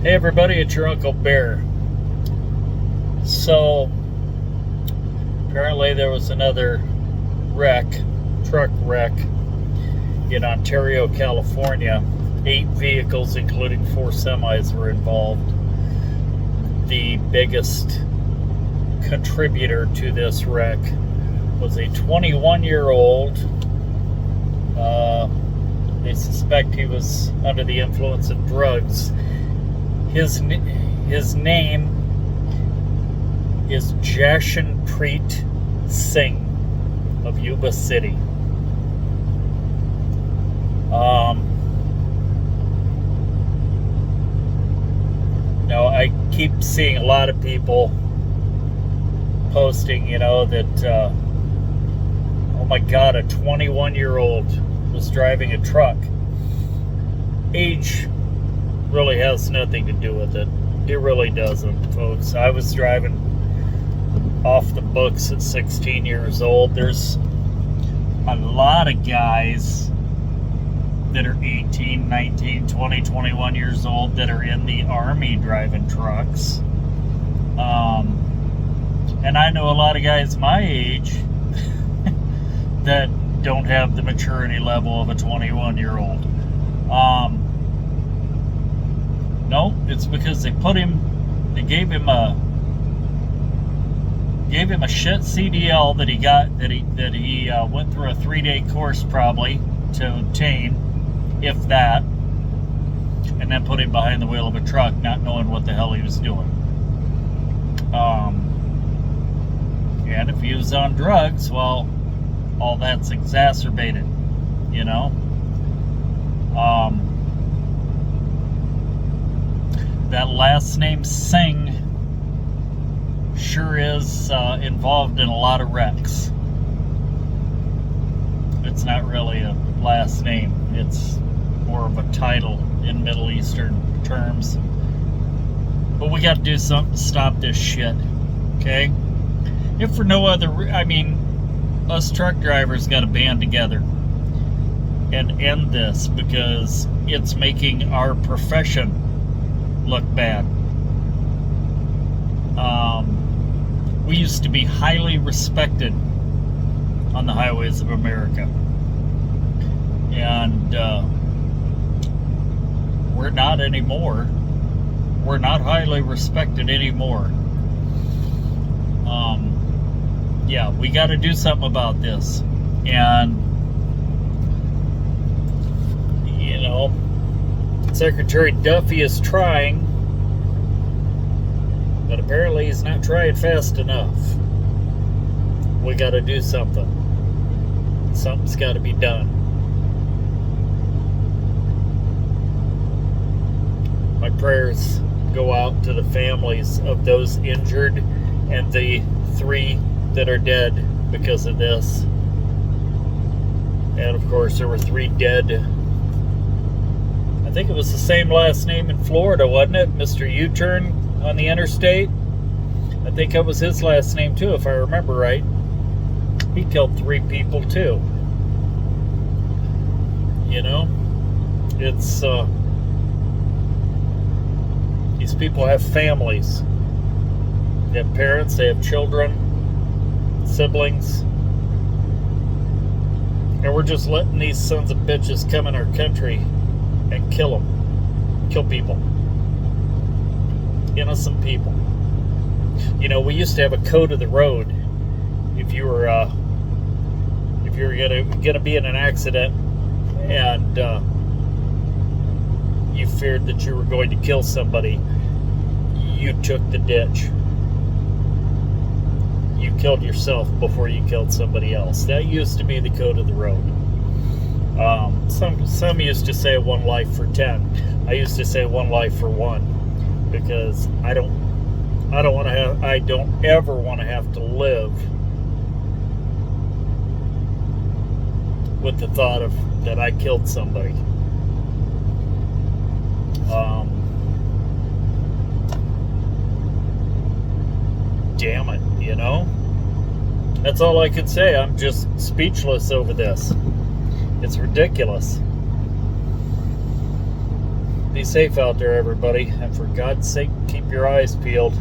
Hey everybody, it's your Uncle Bear. So, apparently there was another truck wreck in Ontario, California. 8 vehicles, including 4 semis, were involved. The biggest contributor to this wreck was a 21-year-old. They suspect he was under the influence of drugs. His name is Jashanpreet Singh of Yuba City. Now, I keep seeing a lot of people posting, that, oh my God, a 21-year-old was driving a truck. Age really has nothing to do with it. It really doesn't, folks. I was driving off the books at 16 years old. There's a lot of guys that are 18, 19, 20, 21 years old that are in the Army driving trucks. And I know a lot of guys my age that don't have the maturity level of a 21-year-old. No, it's because they gave him a shit CDL that he went through a 3-day course probably to obtain, if that, and then put him behind the wheel of a truck, not knowing what the hell he was doing. And if he was on drugs, well, all that's exacerbated, That last name Singh sure is involved in a lot of wrecks. It's not really a last name. It's more of a title in Middle Eastern terms. But we got to do something to stop this shit, okay? If for no other, us truck drivers got to band together and end this, because it's making our profession look bad. We used to be highly respected on the highways of America, and we're not anymore. We're not highly respected anymore. Yeah, we got to do something about this. And Secretary Duffy is trying, but apparently he's not trying fast enough. We got to do something. Something's got to be done. My prayers go out to the families of those injured and the 3 that are dead because of this. And of course, there were 3 dead. I think it was the same last name in Florida, wasn't it? Mr. U-turn on the interstate. I think that was his last name too, if I remember right. He killed 3 people too. It's these people have families. They have parents, they have children, siblings, and we're just letting these sons of bitches come in our country and kill people, innocent people. We used to have a code of the road. If you were gonna be in an accident and you feared that you were going to kill somebody, you took the ditch. You killed yourself before you killed somebody else. That used to be the code of the road. Some used to say 1 life for 10. I used to say 1 life for 1, because I don't ever want to have to live with the thought of that I killed somebody. Damn it, That's all I can say. I'm just speechless over this. It's ridiculous. Be safe out there, everybody, and for God's sake, keep your eyes peeled.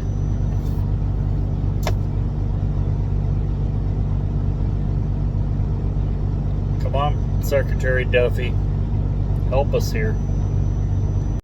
Come on, Secretary Duffy, help us here.